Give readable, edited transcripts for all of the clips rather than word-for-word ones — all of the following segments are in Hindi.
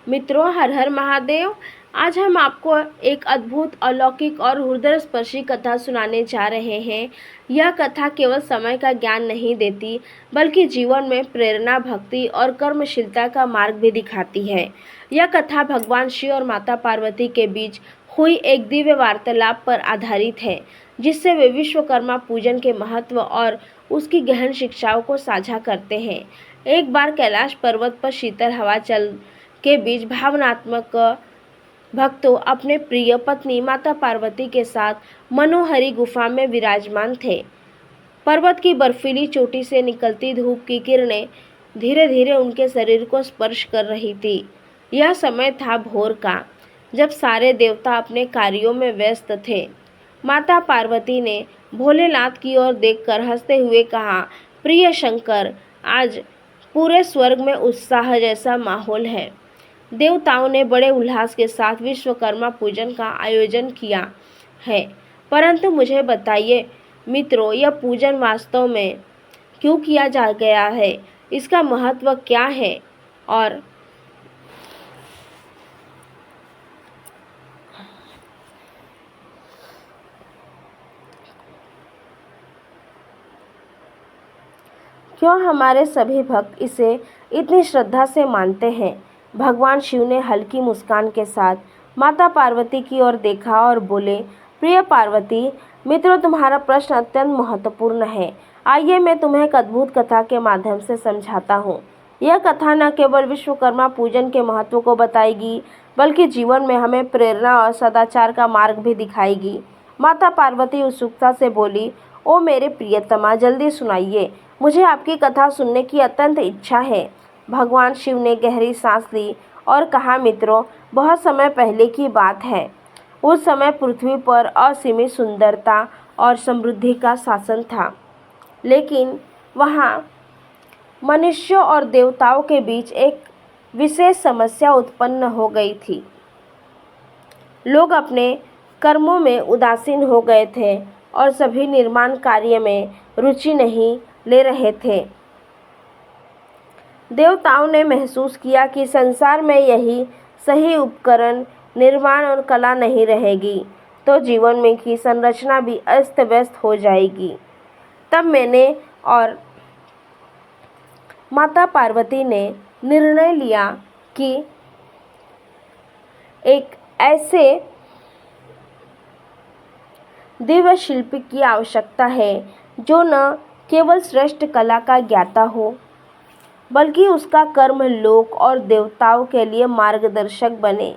मित्रों, हर हर महादेव। आज हम आपको एक अद्भुत, अलौकिक और हृदयस्पर्शी कथा सुनाने जा रहे हैं। यह कथा केवल समय का ज्ञान नहीं देती, बल्कि जीवन में प्रेरणा, भक्ति और कर्मशीलता का मार्ग भी दिखाती है। यह कथा भगवान शिव और माता पार्वती के बीच हुई एक दिव्य वार्तालाप पर आधारित है, जिससे वे विश्वकर्मा पूजन के महत्व और उसकी गहन शिक्षाओं को साझा करते हैं। एक बार कैलाश पर्वत पर शीतल हवा चल के बीच भावनात्मक भक्तों अपने प्रिय पत्नी माता पार्वती के साथ मनोहरी गुफा में विराजमान थे। पर्वत की बर्फीली चोटी से निकलती धूप की किरणें धीरे धीरे उनके शरीर को स्पर्श कर रही थी। यह समय था भोर का, जब सारे देवता अपने कार्यों में व्यस्त थे। माता पार्वती ने भोलेनाथ की ओर देखकर हंसते हुए कहा, प्रिय शंकर, आज पूरे स्वर्ग में उत्साह जैसा माहौल है। देवताओं ने बड़े उल्लास के साथ विश्वकर्मा पूजन का आयोजन किया है। परंतु मुझे बताइए मित्रों, यह पूजन वास्तव में क्यों किया जा गया है? इसका महत्व क्या है? और क्यों हमारे सभी भक्त इसे इतनी श्रद्धा से मानते हैं? भगवान शिव ने हल्की मुस्कान के साथ माता पार्वती की ओर देखा और बोले, प्रिय पार्वती, मित्रों, तुम्हारा प्रश्न अत्यंत महत्वपूर्ण है। आइए मैं तुम्हें एक अद्भुत कथा के माध्यम से समझाता हूँ। यह कथा न केवल विश्वकर्मा पूजन के महत्व को बताएगी, बल्कि जीवन में हमें प्रेरणा और सदाचार का मार्ग भी दिखाएगी। माता पार्वती उत्सुकता से बोली, ओ मेरे प्रियतमा, जल्दी सुनाइए, मुझे आपकी कथा सुनने की अत्यंत इच्छा है। भगवान शिव ने गहरी सांस ली और कहा, मित्रों, बहुत समय पहले की बात है। उस समय पृथ्वी पर असीमित सुंदरता और समृद्धि का शासन था, लेकिन वहाँ मनुष्यों और देवताओं के बीच एक विशेष समस्या उत्पन्न हो गई थी। लोग अपने कर्मों में उदासीन हो गए थे और सभी निर्माण कार्य में रुचि नहीं ले रहे थे। देवताओं ने महसूस किया कि संसार में यही सही उपकरण, निर्माण और कला नहीं रहेगी, तो जीवन में की संरचना भी अस्त व्यस्त हो जाएगी। तब मैंने और माता पार्वती ने निर्णय लिया कि एक ऐसे दिव्य शिल्पी की आवश्यकता है जो न केवल श्रेष्ठ कला का ज्ञाता हो, बल्कि उसका कर्म लोक और देवताओं के लिए मार्गदर्शक बने।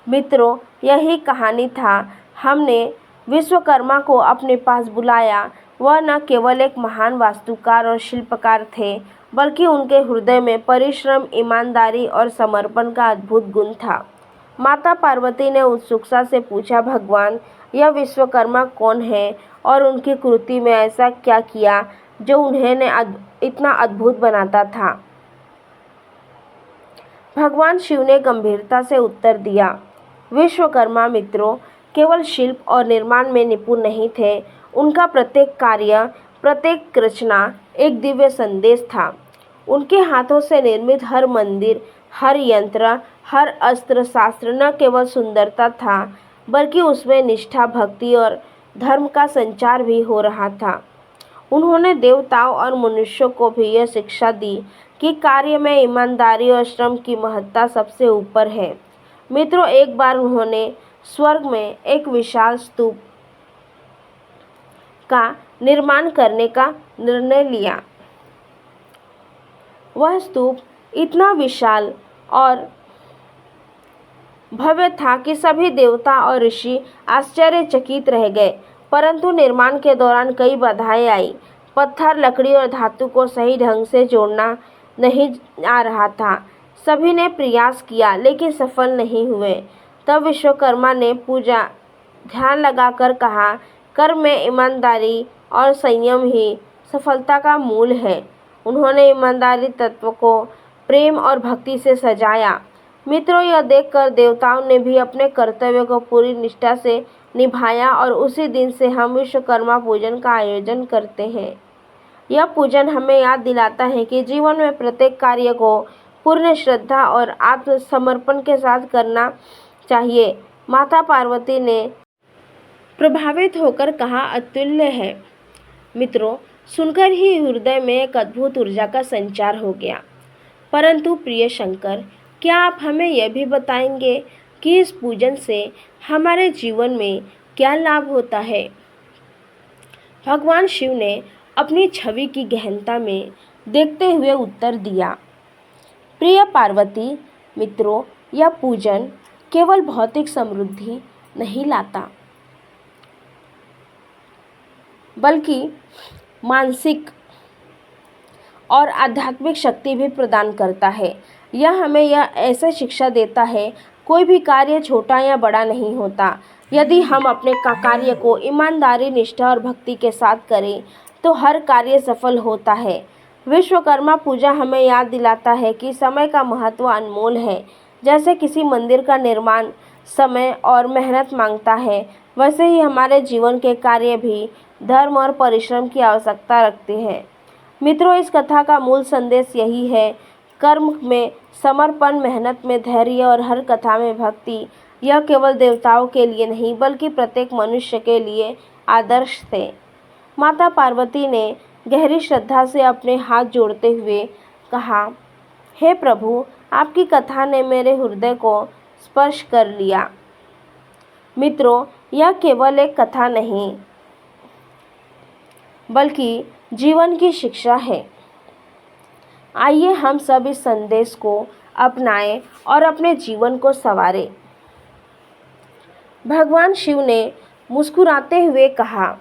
मित्रों, यही कहानी था। हमने विश्वकर्मा को अपने पास बुलाया। वह न केवल एक महान वास्तुकार और शिल्पकार थे, बल्कि उनके हृदय में परिश्रम, ईमानदारी और समर्पण का अद्भुत गुण था। माता पार्वती ने उत्सुकता से पूछा, भगवान, यह विश्वकर्मा कौन है और उनकी कृति में ऐसा क्या किया जो उन्हें इतना अद्भुत बनाता था? भगवान शिव ने गंभीरता से उत्तर दिया, विश्वकर्मा मित्रों केवल शिल्प और निर्माण में निपुण नहीं थे। उनका प्रत्येक कार्य, प्रत्येक रचना एक दिव्य संदेश था। उनके हाथों से निर्मित हर मंदिर, हर यंत्र, हर अस्त्र शास्त्र न केवल सुंदरता था, बल्कि उसमें निष्ठा, भक्ति और धर्म का संचार भी हो रहा था। उन्होंने देवताओं और मनुष्यों को भी यह शिक्षा दी कि कार्य में ईमानदारी और श्रम की महत्ता सबसे ऊपर है। मित्रों, एक बार उन्होंने स्वर्ग में एक विशाल स्तूप का निर्माण करने का निर्णय लिया। वह स्तूप इतना विशाल और भव्य था कि सभी देवता और ऋषि आश्चर्यचकित रह गए। परंतु निर्माण के दौरान कई बाधाएं आई। पत्थर, लकड़ी और धातु को सही ढंग से जोड़ना नहीं आ रहा था। सभी ने प्रयास किया, लेकिन सफल नहीं हुए। तब विश्वकर्मा ने पूजा ध्यान लगाकर कहा, कर्म में ईमानदारी और संयम ही सफलता का मूल है। उन्होंने ईमानदारी तत्व को प्रेम और भक्ति से सजाया। मित्रों, यह देखकर देवताओं ने भी अपने कर्तव्य को पूरी निष्ठा से निभाया और उसी दिन से हम विश्वकर्मा पूजन का आयोजन करते हैं। यह पूजन हमें याद दिलाता है कि जीवन में प्रत्येक कार्य को पूर्ण श्रद्धा और आत्मसमर्पण के साथ करना चाहिए। माता पार्वती ने प्रभावित होकर कहा, अतुल्य है। मित्रों, सुनकर ही हृदय में एक अद्भुत ऊर्जा का संचार हो गया। परंतु प्रिय शंकर, क्या आप हमें यह भी बताएंगे कि इस पूजन से हमारे जीवन में क्या लाभ होता है? भगवान शिव ने अपनी छवि की गहनता में देखते हुए उत्तर दिया, प्रिय पार्वती, मित्रों, यह पूजन केवल भौतिक समृद्धि नहीं लाता, बल्कि मानसिक और आध्यात्मिक शक्ति भी प्रदान करता है। यह हमें यह ऐसे शिक्षा देता है, कोई भी कार्य छोटा या बड़ा नहीं होता। यदि हम अपने कार्य को ईमानदारी, निष्ठा और भक्ति के साथ करें तो हर कार्य सफल होता है। विश्वकर्मा पूजा हमें याद दिलाता है कि समय का महत्व अनमोल है। जैसे किसी मंदिर का निर्माण समय और मेहनत मांगता है, वैसे ही हमारे जीवन के कार्य भी धर्म और परिश्रम की आवश्यकता रखते हैं। मित्रों, इस कथा का मूल संदेश यही है, कर्म में समर्पण, मेहनत में धैर्य और हर कथा में भक्ति। यह केवल देवताओं के लिए नहीं, बल्कि प्रत्येक मनुष्य के लिए आदर्श थे। माता पार्वती ने गहरी श्रद्धा से अपने हाथ जोड़ते हुए कहा, हे प्रभु, आपकी कथा ने मेरे हृदय को स्पर्श कर लिया। मित्रों, यह केवल एक कथा नहीं, बल्कि जीवन की शिक्षा है। आइए हम सब इस संदेश को अपनाएं और अपने जीवन को संवारें। भगवान शिव ने मुस्कुराते हुए कहा,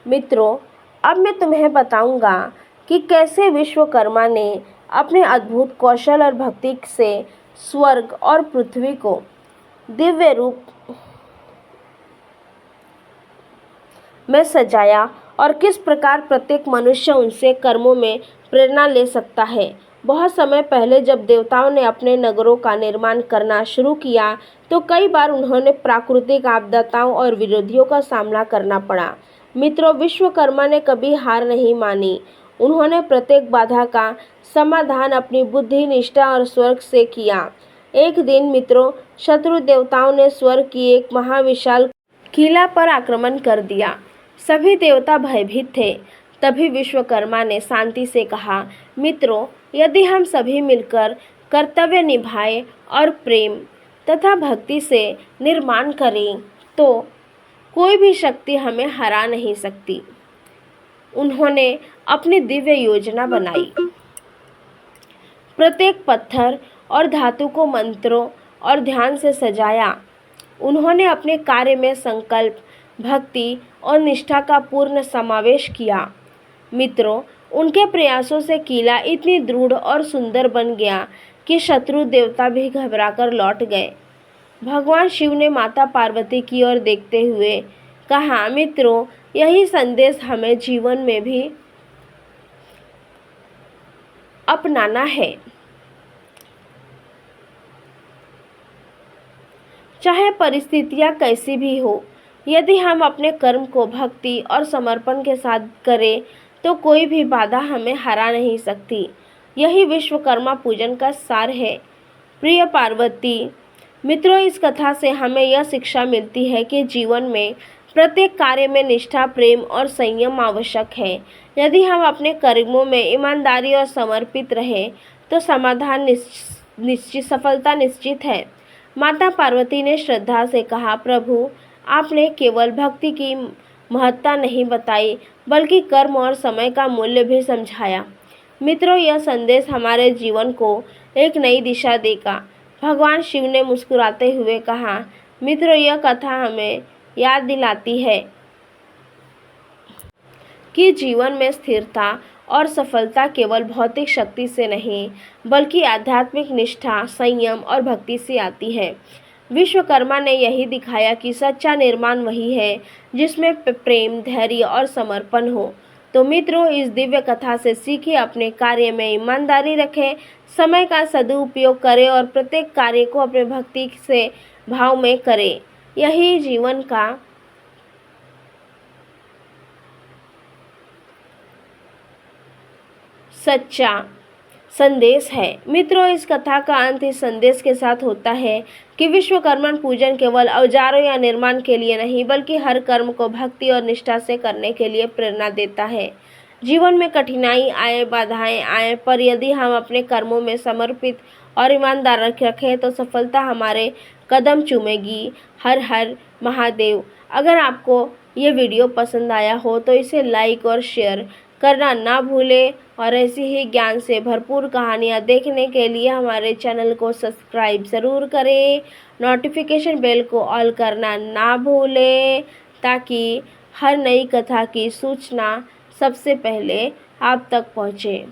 मित्रों, अब मैं तुम्हें बताऊंगा कि कैसे विश्वकर्मा ने अपने अद्भुत कौशल और भक्ति से स्वर्ग और पृथ्वी को दिव्य रूप में सजाया और किस प्रकार प्रत्येक मनुष्य उनसे कर्मों में प्रेरणा ले सकता है। बहुत समय पहले जब देवताओं ने अपने नगरों का निर्माण करना शुरू किया तो कई बार उन्होंने प्राकृतिक आपदाओं और विरोधियों का सामना करना पड़ा। मित्रों, विश्वकर्मा ने कभी हार नहीं मानी। उन्होंने प्रत्येक बाधा का समाधान अपनी बुद्धि, निष्ठा और स्वर्ग से किया। एक दिन मित्रों, शत्रु देवताओं ने स्वर्ग की एक महाविशाल किला पर आक्रमण कर दिया। सभी देवता भयभीत थे। तभी विश्वकर्मा ने शांति से कहा, मित्रों, यदि हम सभी मिलकर कर्तव्य निभाएं और प्रेम तथा भक्ति से निर्माण करें तो कोई भी शक्ति हमें हरा नहीं सकती। उन्होंने अपनी दिव्य योजना बनाई। प्रत्येक पत्थर और धातु को मंत्रों और ध्यान से सजाया। उन्होंने अपने कार्य में संकल्प, भक्ति और निष्ठा का पूर्ण समावेश किया। मित्रों, उनके प्रयासों से किला इतनी दृढ़ और सुंदर बन गया कि शत्रु देवता भी घबराकर लौट गए। भगवान शिव ने माता पार्वती की ओर देखते हुए कहा, मित्रों, यही संदेश हमें जीवन में भी अपनाना है। चाहे परिस्थितियां कैसी भी हो, यदि हम अपने कर्म को भक्ति और समर्पण के साथ करें तो कोई भी बाधा हमें हरा नहीं सकती। यही विश्वकर्मा पूजन का सार है। प्रिय पार्वती, मित्रों, इस कथा से हमें यह शिक्षा मिलती है कि जीवन में प्रत्येक कार्य में निष्ठा, प्रेम और संयम आवश्यक है। यदि हम अपने कर्मों में ईमानदारी और समर्पित रहें तो सफलता निश्चित है। माता पार्वती ने श्रद्धा से कहा, प्रभु, आपने केवल भक्ति की महत्ता नहीं बताई, बल्कि कर्म और समय का मूल्य भी समझाया। मित्रों, यह संदेश हमारे जीवन को एक नई दिशा देगा। भगवान शिव ने मुस्कुराते हुए कहा, मित्रों, यह कथा हमें याद दिलाती है कि जीवन में स्थिरता और सफलता केवल भौतिक शक्ति से नहीं, बल्कि आध्यात्मिक निष्ठा, संयम और भक्ति से आती है। विश्वकर्मा ने यही दिखाया कि सच्चा निर्माण वही है जिसमें प्रेम, धैर्य और समर्पण हो। तो मित्रों, इस दिव्य कथा से सीखिए, अपने कार्य में ईमानदारी रखें, समय का सदुपयोग करें और प्रत्येक कार्य को अपने भक्ति से भाव में करें। यही जीवन का संदेश है। मित्रों, इस कथा का अंत इस संदेश के साथ होता है कि विश्वकर्मा पूजन केवल औजारों या निर्माण के लिए नहीं बल्कि हर कर्म को भक्ति और निष्ठा से करने के लिए प्रेरणा देता है। जीवन में कठिनाई आए, बाधाएं आए, पर यदि हम अपने कर्मों में समर्पित और ईमानदार रखें तो सफलता हमारे कदम चूमेगी। हर हर महादेव। अगर आपको ये वीडियो पसंद आया हो तो इसे लाइक और शेयर करना ना भूलें और ऐसी ही ज्ञान से भरपूर कहानियाँ देखने के लिए हमारे चैनल को सब्सक्राइब ज़रूर करें। नोटिफिकेशन बेल को ऑल करना ना भूलें ताकि हर नई कथा की सूचना सबसे पहले आप तक पहुँचे।